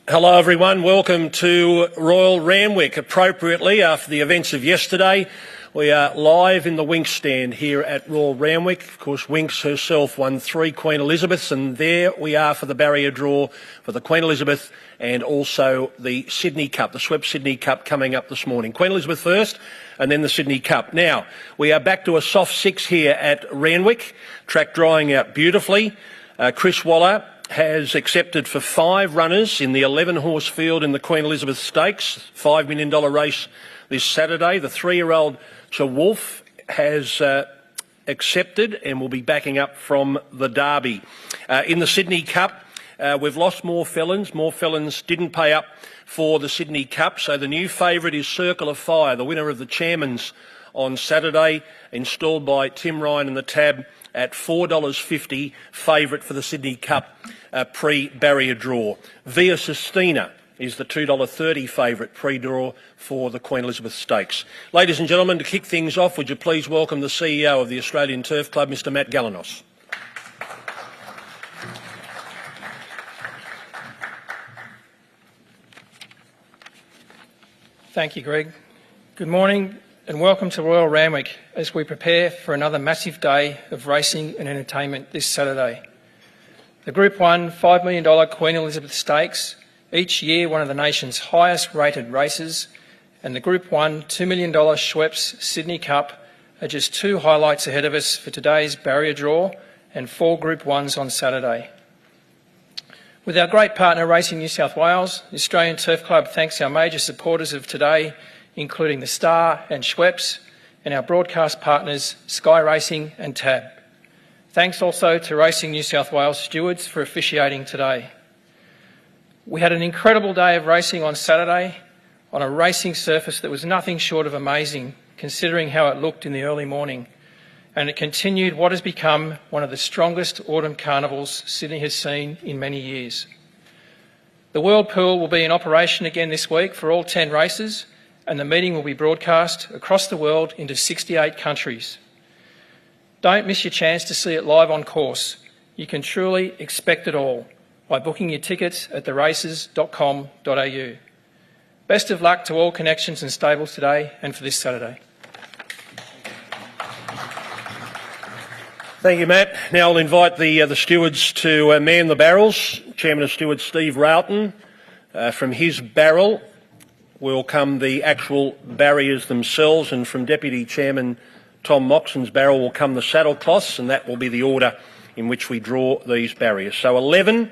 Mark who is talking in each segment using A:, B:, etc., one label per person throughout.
A: Hello everyone, welcome to Royal Randwick. Appropriately, after the events of yesterday, we are live in the Winx stand here at Royal Randwick. Of course, Winx herself won 3 Queen Elizabeths, and there we are for the barrier draw for the Queen Elizabeth and also the Sydney Cup, the Swept Sydney Cup coming up this morning. Queen Elizabeth first and then the Sydney Cup. Now, we are back to a soft 6 here at Randwick, track drying out beautifully. Chris Waller has accepted for 5 runners in the 11-horse field in the Queen Elizabeth Stakes, $5 million race this Saturday. The 3-year-old Wolf has accepted and will be backing up from the Derby. In the Sydney Cup, we've lost more felons. More felons didn't pay up for the Sydney Cup, so the new favourite is Circle of Fire, the winner of the Chairman's on Saturday, installed by Tim Ryan and the Tab at $4.50, favourite for the Sydney Cup pre-barrier draw. Via Sistina is the $2.30 favourite pre-draw for the Queen Elizabeth Stakes. Ladies and gentlemen, to kick things off, would you please welcome the CEO of the Australian Turf Club, Mr Matt Galanos.
B: Thank you, Greg. Good morning and welcome to Royal Randwick as we prepare for another massive day of racing and entertainment this Saturday. The Group 1 $5 million Queen Elizabeth Stakes, each year one of the nation's highest rated races, and the Group 1 $2 million Schweppes Sydney Cup are just 2 highlights ahead of us for today's barrier draw and 4 Group 1s on Saturday. With our great partner Racing New South Wales, the Australian Turf Club thanks our major supporters of today, including the Star and Schweppes, and our broadcast partners Sky Racing and Tab. Thanks also to Racing New South Wales stewards for officiating today. We had an incredible day of racing on Saturday on a racing surface that was nothing short of amazing, considering how it looked in the early morning, and it continued what has become one of the strongest autumn carnivals Sydney has seen in many years. The World Pool will be in operation again this week for all 10 races, and the meeting will be broadcast across the world into 68 countries. Don't miss your chance to see it live on course. You can truly expect it all by booking your tickets at theraces.com.au. Best of luck to all connections and stables today and for this Saturday.
A: Thank you, Matt. Now I'll invite the stewards to man the barrels. Chairman of Stewards Steve Roughton. From his barrel will come the actual barriers themselves, and from Deputy Chairman Tom Moxon's barrel will come the saddle cloths, and that will be the order in which we draw these barriers. So 11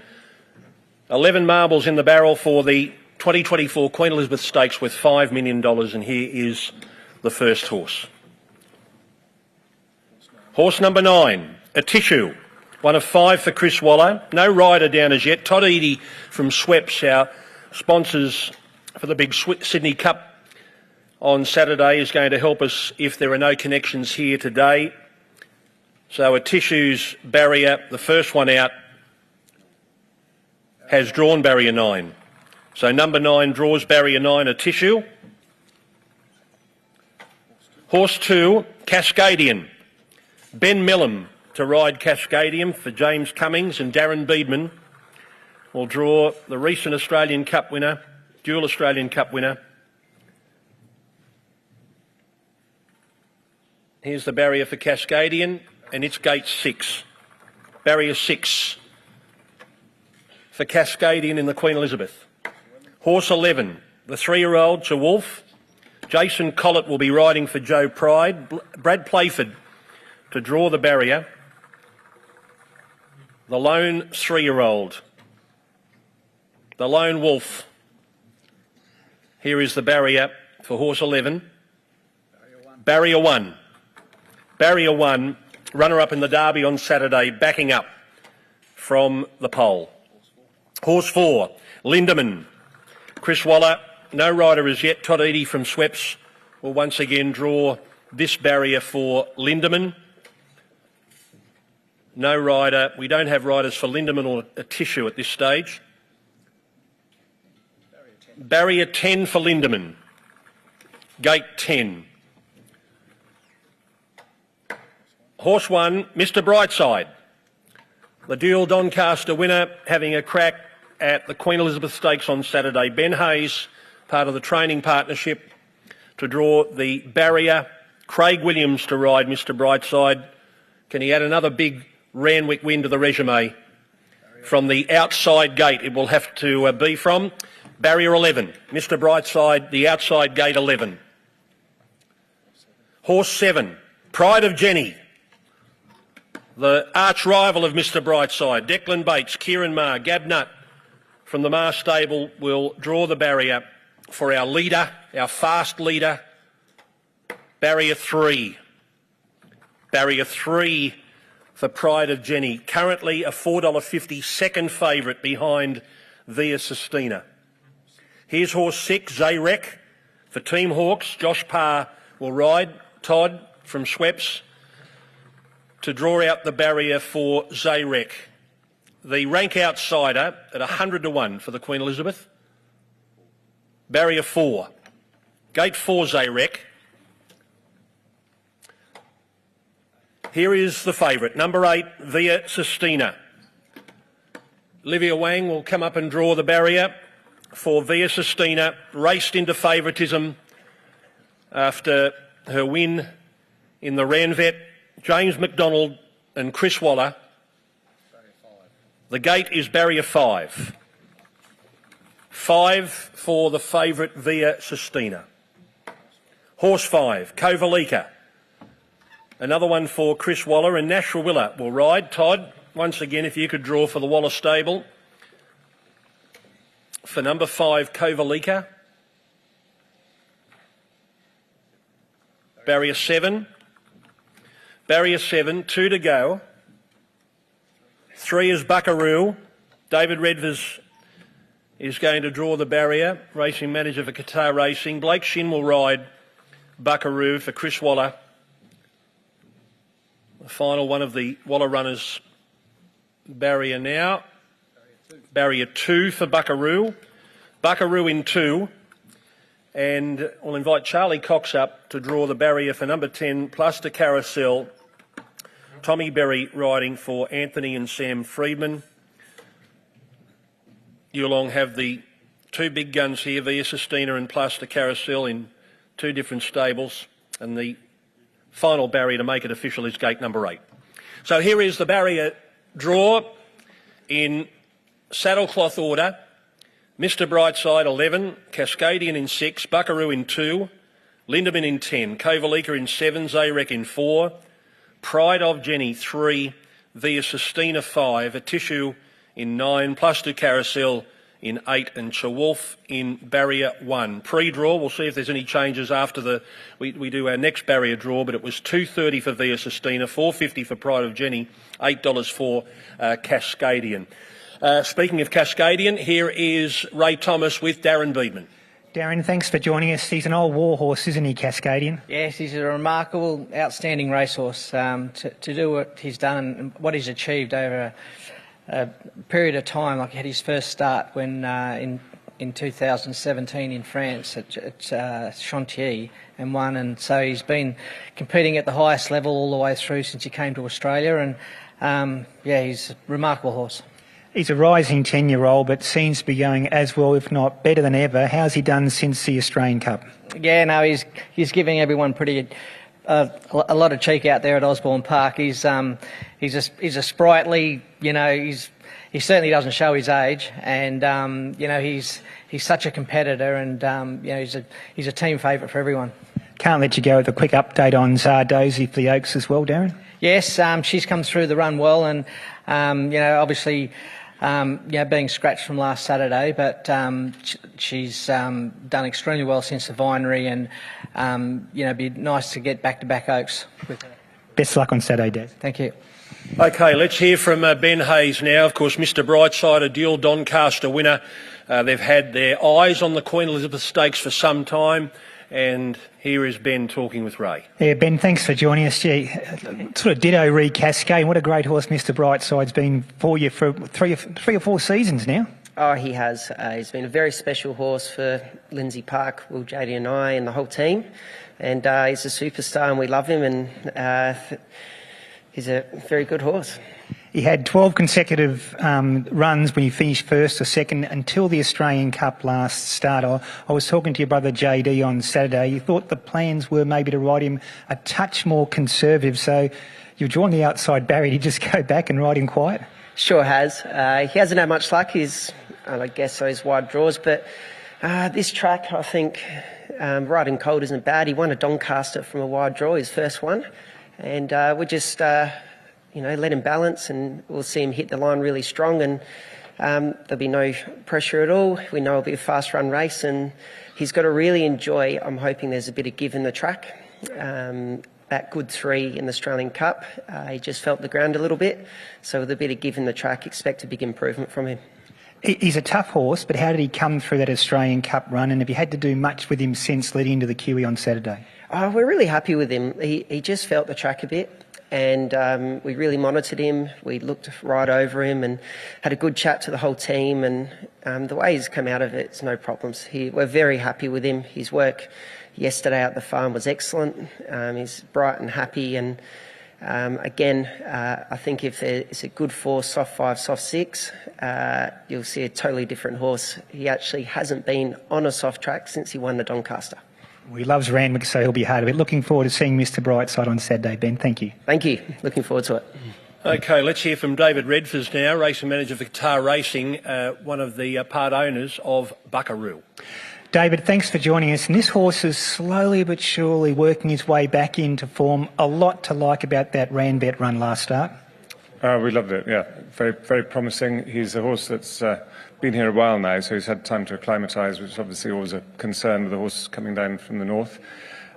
A: marbles in the barrel for the 2024 Queen Elizabeth Stakes with $5 million, and here is the first horse. Horse number 9, A Tissue, one of 5 for Chris Waller. No rider down as yet. Todd Eadie from Schweppes, our sponsors for the big Sydney Cup on Saturday, is going to help us if there are no connections here today. So A Tissue's barrier, the first one out, has drawn barrier 9. So number 9 draws barrier 9, A Tissue. Horse 2, Cascadian. Ben Millam to ride Cascadian for James Cummings, and Darren Beedman will draw the recent Australian Cup winner, dual Australian Cup winner. Here's the barrier for Cascadian, and it's gate 6. Barrier 6 for Cascadian in the Queen Elizabeth. Horse 11, the 3-year-old Wolf. Jason Collett will be riding for Joe Pride. Brad Playford to draw the barrier. The lone 3-year-old. The lone Wolf. Here is the barrier for horse 11. Barrier 1. Barrier 1, runner-up in the Derby on Saturday, backing up from the pole. Horse 4, Lindemann. Chris Waller, no rider as yet. Todd Eadie from Schweppes will once again draw this barrier for Lindemann. No rider. We don't have riders for Lindemann or A Tissue at this stage. Barrier 10 for Lindemann. Gate 10. Horse 1, Mr Brightside. The dual Doncaster winner having a crack at the Queen Elizabeth Stakes on Saturday. Ben Hayes, part of the training partnership, to draw the barrier. Craig Williams to ride Mr Brightside. Can he add another big Randwick win to the resume? From the outside gate, it will have to be from barrier 11. Mr Brightside, the outside gate 11. Horse 7, Pride of Jenny, the arch rival of Mr Brightside. Declan Bates, Kieran Maher, Gab Nutt from the Maher stable will draw the barrier for our leader, our fast leader, barrier 3. Barrier 3 for Pride of Jenny, currently a $4.50 second favourite behind Via Sistina. Here's horse 6, Zayrek for Team Hawks. Josh Parr will ride. Todd from Schweppes to draw out the barrier for Zayrek. The rank outsider at 100 to 1 for the Queen Elizabeth. Barrier 4. Gate 4, Zayrek. Here is the favourite, number 8, Via Sistina. Olivia Wang will come up and draw the barrier for Via Sistina, raced into favouritism after her win in the Ranvet. James McDonald and Chris Waller. The gate is barrier 5. 5 for the favourite Via Sistina. Horse 5, Kovalika. Another one for Chris Waller, and Nashrawilla will ride. Todd, once again, if you could draw for the Waller stable. For number 5, Kovalika. Barrier 7. Barrier 7, 2 to go. 3 is Buckaroo. David Redvers is going to draw the barrier. Racing manager for Qatar Racing. Blake Shin will ride Buckaroo for Chris Waller. The final one of the Waller runners, barrier now. Barrier 2 for Buckaroo. Buckaroo in 2. And we'll invite Charlie Cox up to draw the barrier for number 10, Plus de Carousel. Tommy Berry riding for Anthony and Sam Freedman. You'll have the 2 big guns here, Via Sistina and Plus de Carousel, in 2 different stables. And the final barrier to make it official is gate number 8. So here is the barrier draw in saddlecloth order. Mr Brightside 11, Cascadian in 6, Buckaroo in 2, Lindemann in 10, Kovalika in 7, Zayrek in 4, Pride of Jenny 3, Via Sistina 5, Atishu in 9, Plus de Carousel in 8 and Chawolf in barrier 1. Pre-draw, we'll see if there's any changes after we do our next barrier draw, but it was $2.30 for Via Sistina, $4.50 for Pride of Jenny, $8 for Cascadian. Speaking of Cascadian, here is Ray Thomas with Darren Beedman.
C: Darren, thanks for joining us. He's an old war horse, isn't he, Cascadian?
D: Yes, he's a remarkable, outstanding racehorse. To do what he's done and what he's achieved over a period of time, like he had his first start when in 2017 in France at Chantilly and won, and so he's been competing at the highest level all the way through since he came to Australia, and he's a remarkable horse.
C: He's a rising 10-year-old, but seems to be going as well, if not better than ever. How's he done since the Australian Cup? Yeah, no,
D: he's giving everyone a lot of cheek out there at Osborne Park. He's a sprightly, he certainly doesn't show his age, and he's such a competitor, and he's a team favourite for everyone.
C: Can't let you go with a quick update on Zardozi for the Oaks as well, Darren.
D: Yes, she's come through the run well, and obviously. Being scratched from last Saturday, but she's done extremely well since the Vinery, and it'd be nice to get back-to-back Oaks with her.
C: Best luck on Saturday, Des.
D: Thank you.
A: Okay, let's hear from Ben Hayes now. Of course, Mr Brightside, a dual Doncaster winner. They've had their eyes on the Queen Elizabeth Stakes for some time. And here is Ben talking with Ray.
C: Yeah, Ben, thanks for joining us. Yeah, sort of ditto Cascade. What a great horse Mr Brightside's been for you for three or four seasons now.
E: Oh, he has. He's been a very special horse for Lindsay Park, Will JD and I and the whole team. And he's a superstar and we love him, and he's a very good horse.
C: He had 12 consecutive runs when he finished first or second until the Australian Cup last start. I was talking to your brother JD on Saturday. You thought the plans were maybe to ride him a touch more conservative, so you've drawn the outside barrier. Did you just go back and ride him quiet?
E: Sure has. He hasn't had much luck. I guess those wide draws, but this track, I think, riding cold isn't bad. He won a Doncaster from a wide draw, his first one, and we just, let him balance, and we'll see him hit the line really strong, and there'll be no pressure at all. We know it'll be a fast run race, and he's got to really enjoy. I'm hoping there's a bit of give in the track. That good 3 in the Australian Cup, he just felt the ground a little bit, so with a bit of give in the track, expect a big improvement from him.
C: He's a tough horse, but how did he come through that Australian Cup run, and have you had to do much with him since leading into the Kiwi on Saturday?
E: We're really happy with him. He just felt the track a bit, and we really monitored him. We looked right over him and had a good chat to the whole team, and the way he's come out of it, it's no problems. We're very happy with him. His work yesterday at the farm was excellent. He's bright and happy, and again, I think if it's a good 4, soft 5, soft 6, you'll see a totally different horse. He actually hasn't been on a soft track since he won the Doncaster.
C: Well, he loves Randwick, so he'll be hard of it. Looking forward to seeing Mr Brightside on Saturday, Ben. Thank you.
E: Thank you. Looking forward to it.
A: Okay, let's hear from David Redfors now, racing manager for Qatar Racing, one of the part owners of Buckaroo.
C: David, thanks for joining us. And this horse is slowly but surely working his way back into form. A lot to like about that Ranvet run last start.
F: We loved it, yeah. Very, very promising. He's a horse that's been here a while now, so he's had time to acclimatise, which is obviously always a concern with a horse coming down from the north.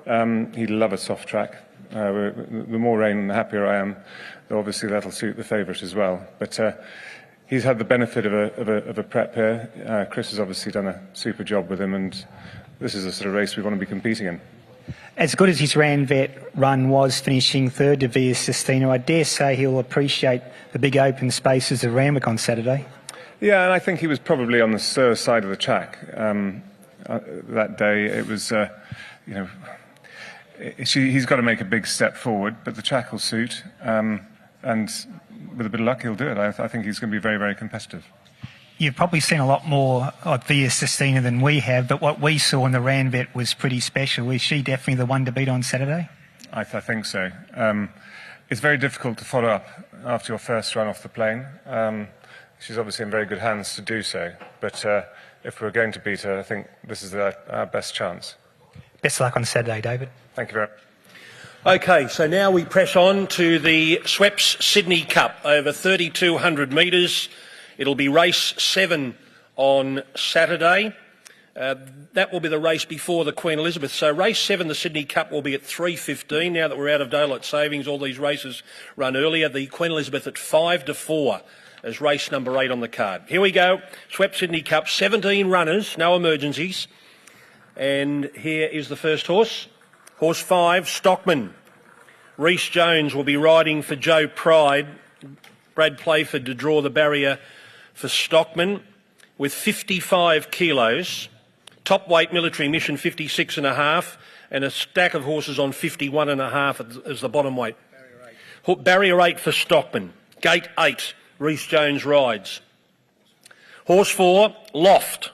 F: He'd love a soft track. The more rain, the happier I am. Though obviously that'll suit the favourite as well. But he's had the benefit of a prep here. Chris has obviously done a super job with him, and this is a sort of race we want to be competing in.
C: As good as his Ranvet run was, finishing third to Via Sistina, I dare say he'll appreciate the big open spaces of Randwick on Saturday.
F: Yeah, and I think he was probably on the slower side of the track that day. It was, he's got to make a big step forward, but the track will suit, and with a bit of luck, he'll do it. I think he's going to be very, very competitive.
C: You've probably seen a lot more of Via Sistina than we have, but what we saw in the Ranvet was pretty special. Was she definitely the one to beat on Saturday? I
F: think so. It's very difficult to follow up after your first run off the plane. She's obviously in very good hands to do so, but if we're going to beat her, I think this is our best chance.
C: Best of luck on Saturday, David.
F: Thank you very much.
A: Okay, so now we press on to the Schweppes Sydney Cup over 3,200 metres. It'll be race 7 on Saturday. That will be the race before the Queen Elizabeth. So race 7, the Sydney Cup, will be at 3:15. Now that we're out of daylight savings, all these races run earlier. The Queen Elizabeth at 5 to 4 as race number 8 on the card. Here we go. Schweppes Sydney Cup, 17 runners, no emergencies. And here is the first horse. Horse 5, Stockman. Rhys Jones will be riding for Joe Pride. Brad Playford to draw the barrier for Stockman with 55 kilos. Top weight military mission 56.5, and a stack of horses on 51.5 as the bottom weight. Barrier 8 for Stockman. Gate 8, Rhys Jones rides. Horse 4, Loft.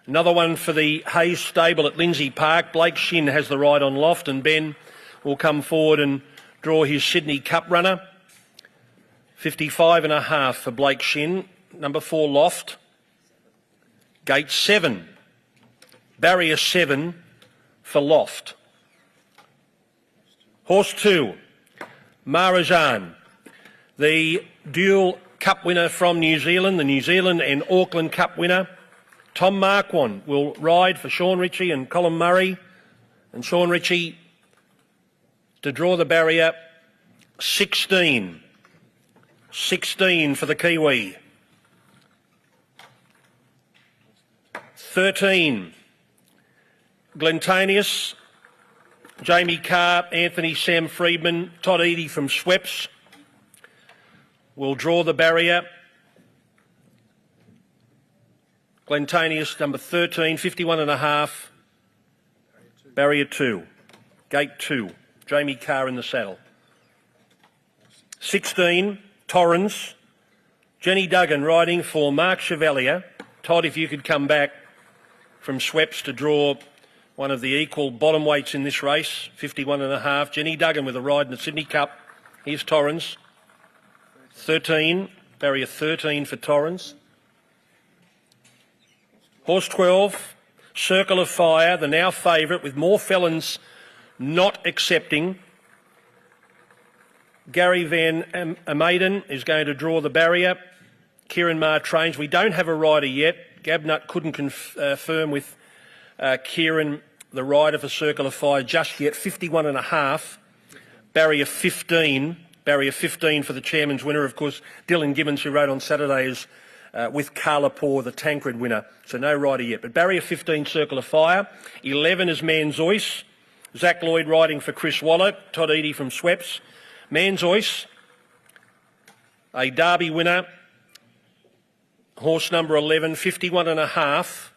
A: Another one for the Hayes stable at Lindsay Park. Blake Shin has the ride on Loft, and Ben will come forward and draw his Sydney Cup runner. 55.5 for Blake Shin. Number 4, Loft. Gate 7. Barrier 7 for Loft. Horse 2, Maharajan. The dual cup winner from New Zealand, the New Zealand and Auckland Cup winner. Tom Marquand will ride for Sean Ritchie and Colin Murray. And Sean Ritchie to draw the barrier, 16. 16 for the Kiwi. 13, Glentanius, Jamie Carr, Anthony Sam Friedman, Todd Eadie from Schweppes will draw the barrier. Glentanius, number 13, 51.5, barrier 2, gate 2, Jamie Carr in the saddle. 16, Torrens. Jenny Duggan riding for Mark Chevalier. Todd, if you could come back from Sweps to draw one of the equal bottom weights in this race, 51.5. Jenny Duggan with a ride in the Sydney Cup. Here's Torrens. 13, barrier 13 for Torrens. Horse 12, Circle of Fire, the now favourite, with more felons not accepting. Gary Van Amaden is going to draw the barrier. Kieran Maher trains. We don't have a rider yet. Gabnut couldn't confirm with Kieran, the rider for Circle of Fire, just yet. 51.5. Barrier 15. Barrier 15 for the chairman's winner. Of course, Dylan Gibbons, who rode on Saturday, is with Carla Poor, the Tancred winner. So no rider yet. But barrier 15, Circle of Fire. 11 is Manzois. Zach Lloyd riding for Chris Waller. Todd Eadie from Sweps. Manzois, a Derby winner. Horse number 11, 51.5.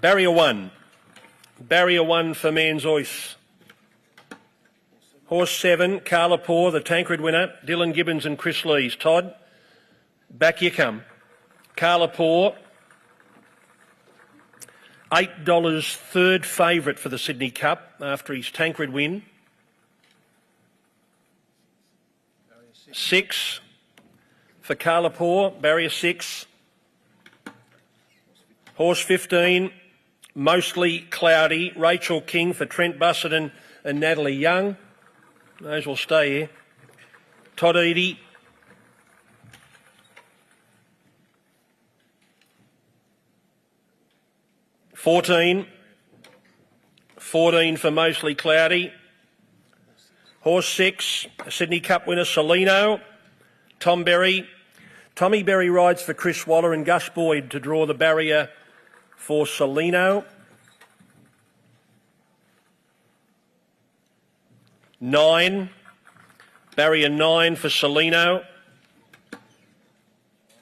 A: Barrier 1. Barrier 1 for Manzois. Horse 7, Carla Poor, the Tancred winner. Dylan Gibbons and Chris Lees. Todd, back you come. Carla Poor, $8, third favourite for the Sydney Cup after his Tancred win. 6 for Carla Poor, barrier 6. Horse 15, Mostly Cloudy, Rachel King for Trent Busserton and Natalie Young. Those will stay here. Todd Eadie. $14 for Mostly Cloudy. Horse 6, Sydney Cup winner Solino. Tom Berry. Tommy Berry rides for Chris Waller and Gus Boyd to draw the barrier for Solino. 9, barrier 9 for Solino.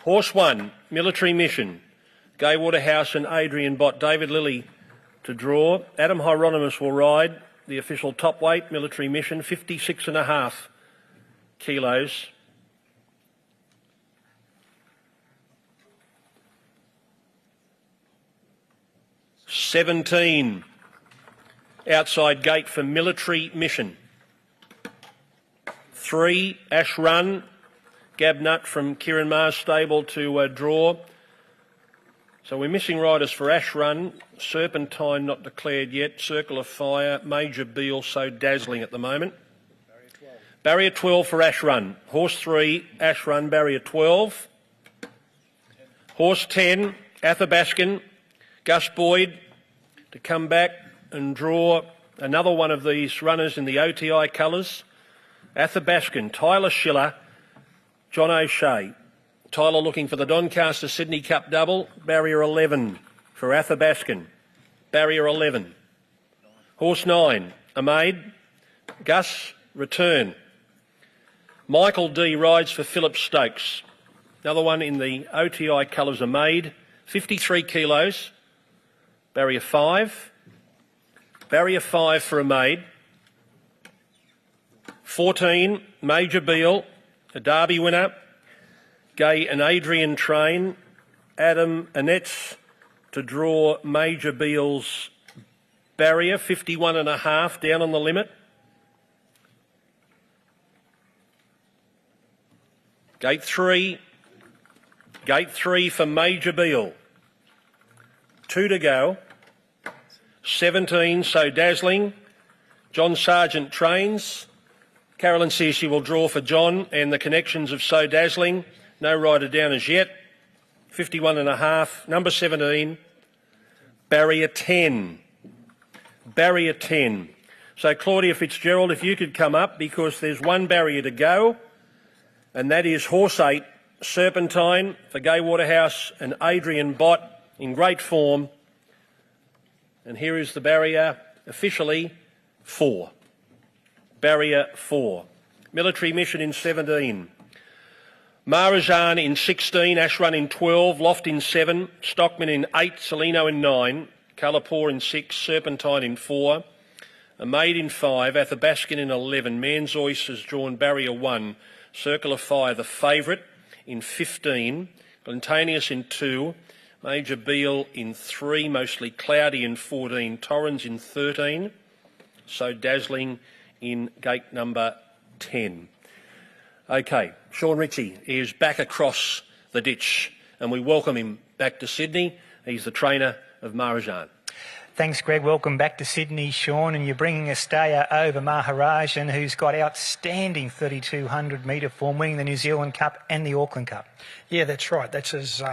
A: Horse 1, Military Mission. Gay Waterhouse and Adrian Bott. David Lilly to draw. Adam Hieronymus will ride the official top weight, Military Mission, 56.5 kilos. $17 outside gate for Military Mission. 3, Ash Run. Gab Nutt from Kieran Maher's stable to draw. So we're missing riders for Ash Run. Serpentine not declared yet. Circle of Fire. Major Beale so dazzling at the moment. Barrier 12 for Ash Run. Horse 3, Ash Run, barrier 12. Horse 10, Athabaskan. Gus Boyd to come back and draw another one of these runners in the OTI colours. Athabaskan, Tyler Schiller, John O'Shea. Tyler looking for the Doncaster Sydney Cup double. Barrier 11 for Athabaskan. Barrier 11. Horse 9, Amaid. Gus, return. Michael D rides for Philip Stokes. Another one in the OTI colours, Amaid. 53 kilos. Barrier 5. Barrier 5 for Amaid. 14, Major Beale, a Derby winner. Gay and Adrian train. Adam Annetts to draw Major Beale's barrier, 51.5, down on the limit. Gate 3 for Major Beale. 2 to go. 17, So Dazzling. John Sargent trains. Carolyn says she will draw for John and the connections of So Dazzling. No rider down as yet. 51.5. Number 17. Barrier 10. Barrier 10. So Claudia Fitzgerald, if you could come up, because there's one barrier to go, and that is Horse 8, Serpentine for Gay Waterhouse and Adrian Bott in great form. And here is the barrier, officially 4. Barrier 4. Military Mission in 17. Maharajan in 16, Ash Run in 12, Loft in 7, Stockman in 8, Solino in 9, Colour Poor in 6, Serpentine in 4, A Maid in 5, Athabaskan in 11, Manzoice has drawn Barrier 1, Circle of Fire the favourite in 15, Glentaneous in 2, Major Beale in 3, Mostly Cloudy in 14, Torrens in 13, So Dazzling in gate number 10. OK, Sean Ritchie is back across the ditch and we welcome him back to Sydney. He's the trainer of Maharajan.
C: Thanks, Greg. Welcome back to Sydney, Sean. And you're bringing a stayer over Maharajan, who's got outstanding 3,200 metre form, winning the New Zealand Cup and the Auckland Cup.
G: Yeah, that's right. That's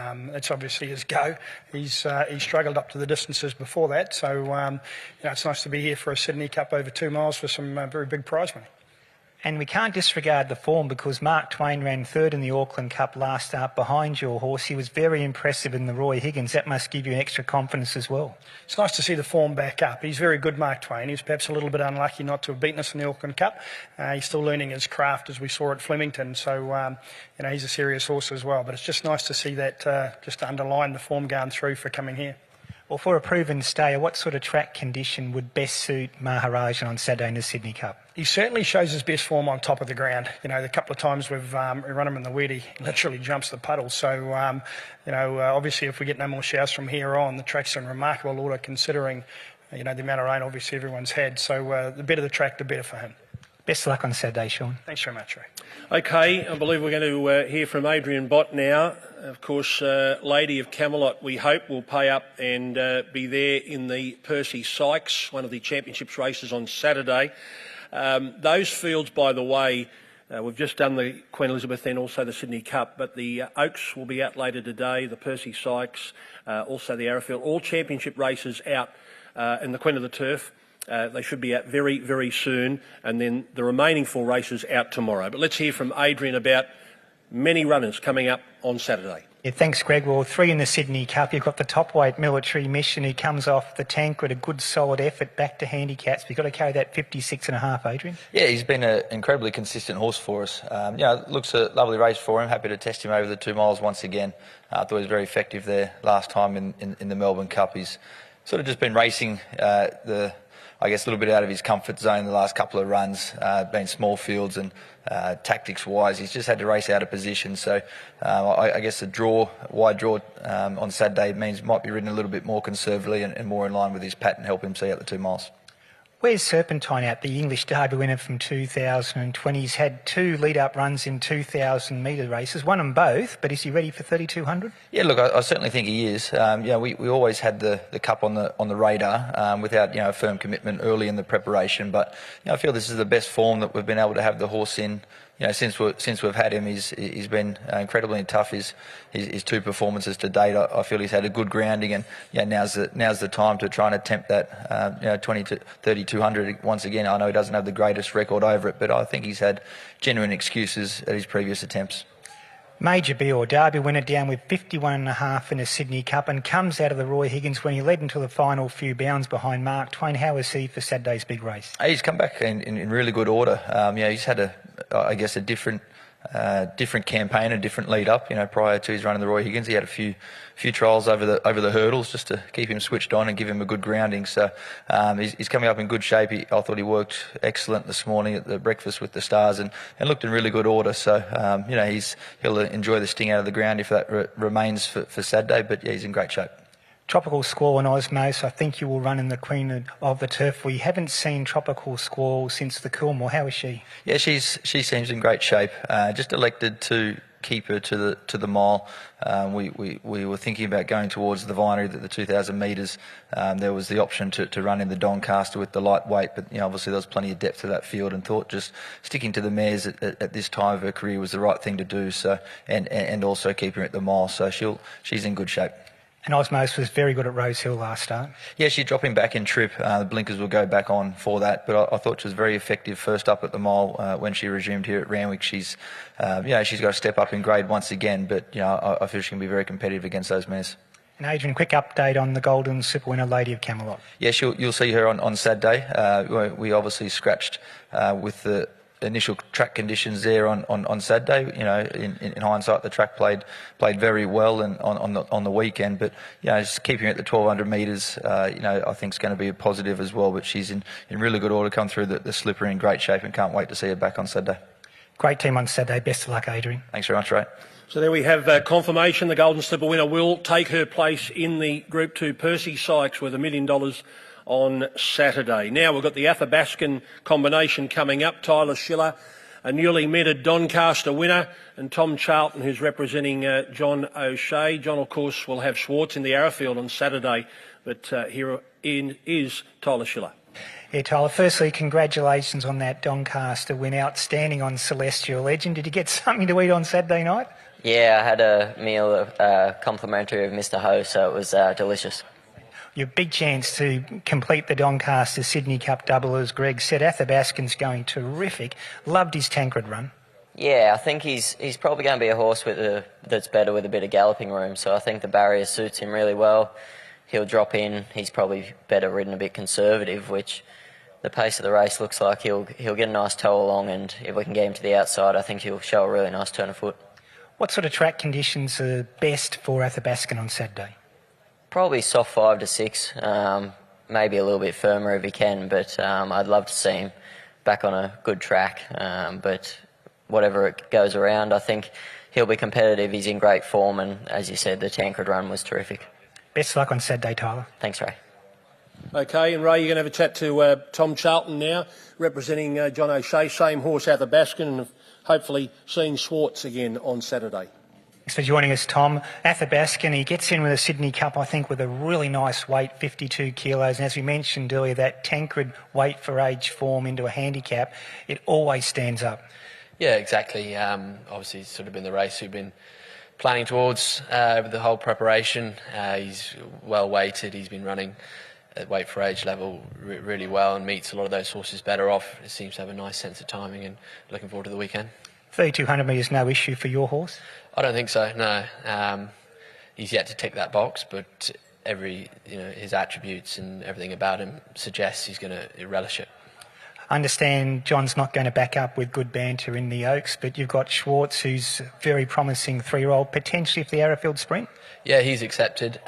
G: obviously his go. He struggled up to the distances before that, so it's nice to be here for a Sydney Cup over 2 miles for some very big prize money.
C: And we can't disregard the form because Mark Twain ran third in the Auckland Cup last start behind your horse. He was very impressive in the Roy Higgins. That must give you an extra confidence as well.
G: It's nice to see the form back up. He's very good, Mark Twain. He's perhaps a little bit unlucky not to have beaten us in the Auckland Cup. He's still learning his craft, as we saw at Flemington. So, he's a serious horse as well. But it's just nice to see that just to underline the form going through for coming here.
C: Well, for a proven stayer, what sort of track condition would best suit Maharajan on Saturday in the Sydney Cup?
G: He certainly shows his best form on top of the ground. The couple of times we've run him in the wet, he literally jumps the puddle. So, obviously if we get no more showers from here on, the track's in remarkable order considering, the amount of rain obviously everyone's had. So the better the track, the better for him.
C: Best of luck on Saturday, Sean.
G: Thanks very much, Ray.
A: OK, I believe we're going to hear from Adrian Bott now. Of course, Lady of Camelot, we hope, will pay up and be there in the Percy Sykes, one of the championships races on Saturday. Those fields, by the way, we've just done the Queen Elizabeth and also the Sydney Cup, but the Oaks will be out later today, the Percy Sykes, also the Arrowfield, all championship races out in the Queen of the Turf. They should be out very, very soon, and then the remaining 4 races out tomorrow. But let's hear from Adrian about many runners coming up on Saturday.
C: Yeah, thanks, Greg. Well, 3 in the Sydney Cup. You've got the top weight Military Mission who comes off the tank with a good solid effort back to handicaps. You've got to carry that 56.5, Adrian.
H: Yeah, he's been an incredibly consistent horse for us. Looks a lovely race for him. Happy to test him over the 2 miles once again. I thought he was very effective there last time in the Melbourne Cup. He's sort of just been racing a little bit out of his comfort zone the last couple of runs, been small fields and tactics-wise, he's just had to race out of position. So I guess a wide draw on Saturday means might be ridden a little bit more conservatively and more in line with his pattern, help him see out the 2 miles.
C: Where's Serpentine at, the English Derby winner from 2020? He's had 2 lead-up runs in 2,000 metre races, won them both, but is he ready for 3,200?
H: Yeah, look, I certainly think he is. We always had the Cup on the radar without a firm commitment early in the preparation, but I feel this is the best form that we've been able to have the horse in. Since we've had him, he's been incredibly tough. His 2 performances to date, I feel he's had a good grounding, and now's the time to try and attempt that 20 to 3,200 once again. I know he doesn't have the greatest record over it, but I think he's had genuine excuses at his previous attempts.
C: Major Beale, Derby winner, down with 51.5 in a Sydney Cup and comes out of the Roy Higgins when he led until the final few bounds behind Mark Twain. How is he for Saturday's big race?
H: He's come back in really good order. He's had a different campaign, a different lead up. Prior to his run in the Roy Higgins, he had a few trials over the hurdles just to keep him switched on and give him a good grounding. So he's coming up in good shape. I thought he worked excellent this morning at the breakfast with the stars and looked in really good order. So he'll enjoy the sting out of the ground if that remains for Saturday. But yeah, he's in great shape.
C: Tropical Squall and Osmos, I think you will run in the Queen of the Turf. We haven't seen Tropical Squall since the Coolmore. How is she?
H: Yeah, she seems in great shape. Just elected to keep her to the mile. We were thinking about going towards the Vinery at the 2,000 metres. There was the option to run in the Doncaster with the lightweight, but obviously there was plenty of depth to that field, and thought just sticking to the mares at this time of her career was the right thing to do. So and also keep her at the mile. So she's in good shape.
C: And Osmos was very good at Rose Hill last start. Yeah,
H: she's dropping back in trip. The blinkers will go back on for that. But I thought she was very effective first up at the mile when she resumed here at Randwick. She's got to step up in grade once again. But I feel she can be very competitive against those mares.
C: And Adrian, quick update on the Golden Super winner, Lady of Camelot.
H: Yeah, you'll see her on Saturday. We obviously scratched with the initial track conditions there on Saturday. You know, in hindsight, the track played very well and on the weekend. But just keeping her at the 1200 metres, I think is going to be a positive as well. But she's in really good order, come through the slipper in great shape, and can't wait to see her back on Saturday.
C: Great team on Saturday. Best of luck, Adrian.
H: Thanks very much, Ray.
A: So there we have confirmation. The Golden Slipper winner will take her place in the Group 2 Percy Sykes with $1 million on Saturday. Now we've got the Athabascan combination coming up. Tyler Schiller, a newly minted Doncaster winner, and Tom Charlton, who's representing John O'Shea. John, of course, will have Schwartz in the Arrowfield on Saturday, but here is Tyler Schiller.
C: Yeah, Tyler, firstly, congratulations on that Doncaster win. Outstanding on Celestial Legend. Did you get something to eat on Saturday night?
I: Yeah, I had a meal complimentary of Mr. Ho, so it was delicious.
C: Your big chance to complete the Doncaster Sydney Cup double, as Greg said. Athabascan's going terrific. Loved his Tancred run.
I: Yeah, I think he's probably going to be a horse that's better with a bit of galloping room, so I think the barrier suits him really well. He'll drop in. He's probably better ridden a bit conservative, which the pace of the race looks like he'll get a nice toe along, and if we can get him to the outside, I think he'll show a really nice turn of foot.
C: What sort of track conditions are best for Athabascan on Saturday?
I: Probably soft 5 to 6, maybe a little bit firmer if he can, but I'd love to see him back on a good track. But whatever it goes around, I think he'll be competitive. He's in great form, and as you said, the Tancred run was terrific.
C: Best of luck on Saturday, Tyler.
I: Thanks, Ray.
A: Okay, and Ray, you're going to have a chat to Tom Charlton now, representing John O'Shea, same horse, Athabascan, and hopefully seeing Schwartz again on Saturday.
C: Thanks for joining us, Tom. Athabascan, he gets in with a Sydney Cup, I think, with a really nice weight, 52 kilos. And as we mentioned earlier, that Tancred weight for age form into a handicap, it always stands up.
J: Yeah, exactly. Obviously, it's sort of been the race we've been planning towards over the whole preparation. He's well weighted. He's been running at weight for age level really well and meets a lot of those horses better off. It seems to have a nice sense of timing, and looking forward to the weekend. 3,200
C: metres, no issue for your horse?
J: I don't think so, no. He's yet to tick that box, but his attributes and everything about him suggests he's going to relish it.
C: I understand John's not going to back up with good banter in the Oaks, but you've got Schwartz, who's a very promising 3-year-old, potentially for the Arrowfield Sprint?
J: Yeah, he's accepted.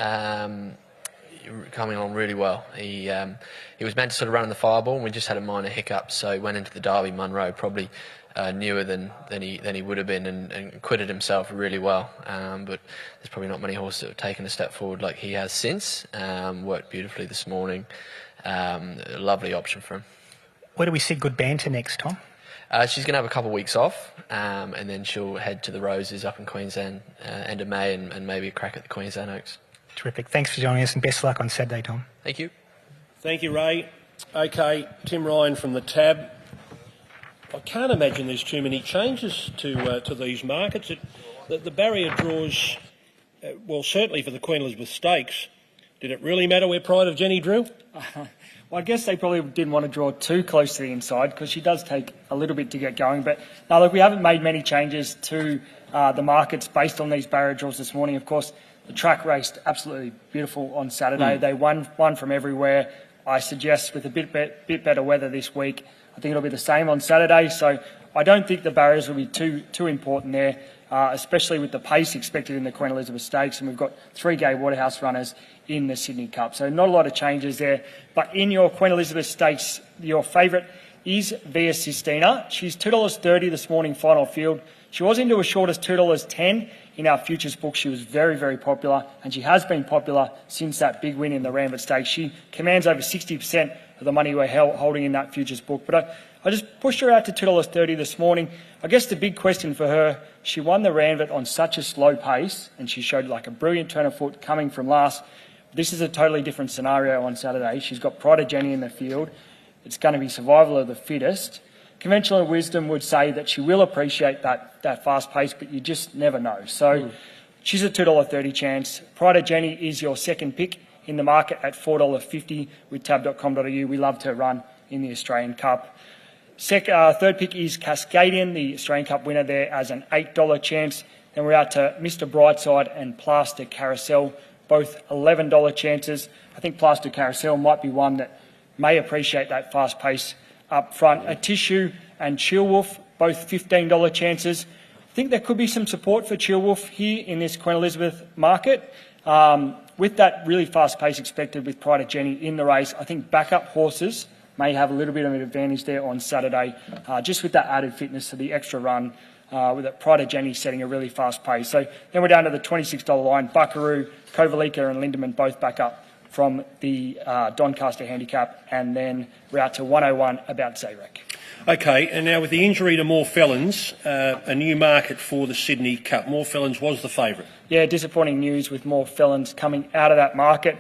J: Coming on really well. He was meant to sort of run in the Fireball, and we just had a minor hiccup, so he went into the Derby Munro probably newer than he would have been, and acquitted himself really well. But there's probably not many horses that have taken a step forward like he has since. Worked beautifully this morning. A lovely option for him.
C: Where do we see good banter next, Tom?
J: She's going to have a couple of weeks off, and then she'll head to the Roses up in Queensland end of May, and maybe a crack at the Queensland Oaks.
C: Terrific. Thanks for joining us, and best of luck on Saturday, Tom.
J: Thank you.
A: Thank you, Ray. Okay, Tim Ryan from the Tab. I can't imagine there's too many changes to these markets. The barrier draws, well, certainly for the Queen Elizabeth Stakes. Did it really matter where Pride of Jenny drew?
B: Well, I guess they probably didn't want to draw too close to the inside, because she does take a little bit to get going. But no, look, we haven't made many changes to the markets based on these barrier draws this morning. Of course, the track raced absolutely beautiful on Saturday. They won from everywhere. I suggest with a bit better weather this week, I think it'll be the same on Saturday. So I don't think the barriers will be too important there, especially with the pace expected in the Queen Elizabeth Stakes. And we've got 3 Gay Waterhouse runners in the Sydney Cup. So not a lot of changes there. But in your Queen Elizabeth Stakes, your favourite is Via Sistina. She's $2.30 this morning, final field. She was into as short as $2.10 in our futures book. She was very, very popular, and she has been popular since that big win in the Randwick Stakes. She commands over 60% of the money we're holding in that futures book. But I just pushed her out to $2.30 this morning. I guess the big question for her, she won the Randwick on such a slow pace, and she showed like a brilliant turn of foot coming from last. This is a totally different scenario on Saturday. She's got Pride of Jenny in the field. It's going to be survival of the fittest. Conventional wisdom would say that she will appreciate that fast pace, but you just never know. So she's a $2.30 chance. Pride of Jenny is your second pick in the market at $4.50 with tab.com.au. We love to run in the Australian Cup. Third pick is Cascadian, the Australian Cup winner there, as an $8 chance. Then we're out to Mr. Brightside and Plaster Carousel, both $11 chances. I think Plaster Carousel might be one that may appreciate that fast pace
K: up front. A Tissue and Chilwolf, both $15 chances. I think there could be some support for Chilwolf here in this Queen Elizabeth market. With that really fast pace expected with Pride of Jenny in the race, I think backup horses may have a little bit of an advantage there on Saturday, just with that added fitness to the extra run, with that Pride of Jenny setting a really fast pace. So then we're down to the $26 line. Buckaroo, Kovalika and Lindemann both back up from the Doncaster handicap, and then we're out to 101 about Zarek.
A: Okay, and now with the injury to More Felons, a new market for the Sydney Cup. More Felons was the favourite. Yeah,
K: disappointing news with More Felons coming out of that market.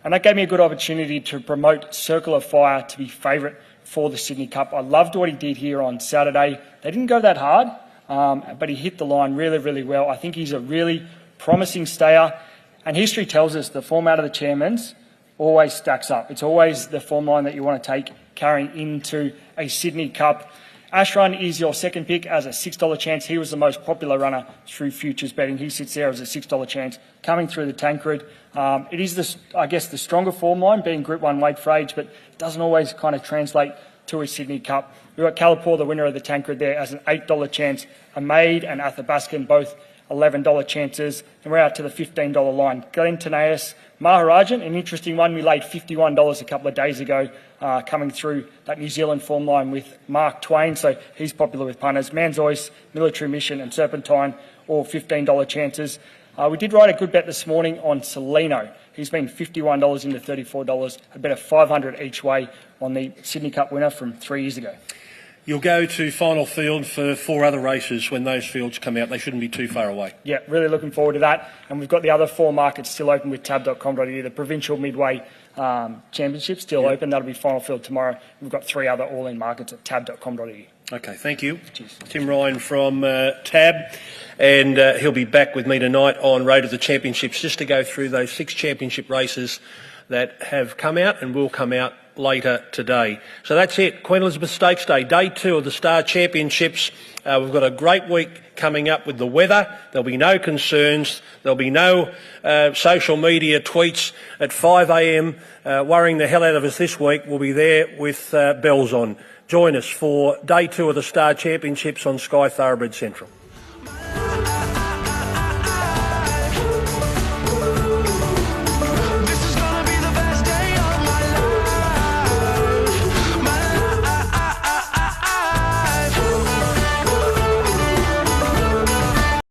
K: And that gave me a good opportunity to promote Circle of Fire to be favourite for the Sydney Cup. I loved what he did here on Saturday. They didn't go that hard, but he hit the line really, really well. I think he's a really promising stayer. And history tells us the form out of the Chairman's always stacks up. It's always the form line that you want to take carrying into a Sydney Cup. Ashrun is your second pick as a $6 chance. He was the most popular runner through futures betting. He sits there as a $6 chance coming through the Tancred. It is, the stronger form line, being Group 1 weight for age, but it doesn't always kind of translate to a Sydney Cup. We've got Calipore, the winner of the Tancred there, as an $8 chance. A Maid and Athabaskan, both $11 chances. And we're out to the $15 line. Glen Tenaeus, Maharajan, an interesting one. We laid $51 a couple of days ago, coming through that New Zealand form line with Mark Twain, so he's popular with punters. Manzois, Military Mission and Serpentine, all $15 chances. We did write a good bet this morning on Celino. He's been $51 into $34, a bet of $500 each way on the Sydney Cup winner from 3 years ago.
A: You'll go to final field for 4 other races when those fields come out. They shouldn't be too far away.
K: Yeah, really looking forward to that. And we've got the other 4 markets still open with tab.com.au. The Provincial Midway Championship still open. That'll be final field tomorrow. We've got 3 other all-in markets at tab.com.au.
A: Okay, thank you.
K: Cheers.
A: Tim Ryan from Tab, and he'll be back with me tonight on Road to the Championships just to go through those 6 championship races that have come out and will come out later today. So that's it. Queen Elizabeth Stakes Day, day 2 of the Star Championships. We've got a great week coming up with the weather. There'll be no concerns. There'll be no social media tweets at 5 a.m. Worrying the hell out of us this week. We'll be there with bells on. Join us for day 2 of the Star Championships on Sky Thoroughbred Central.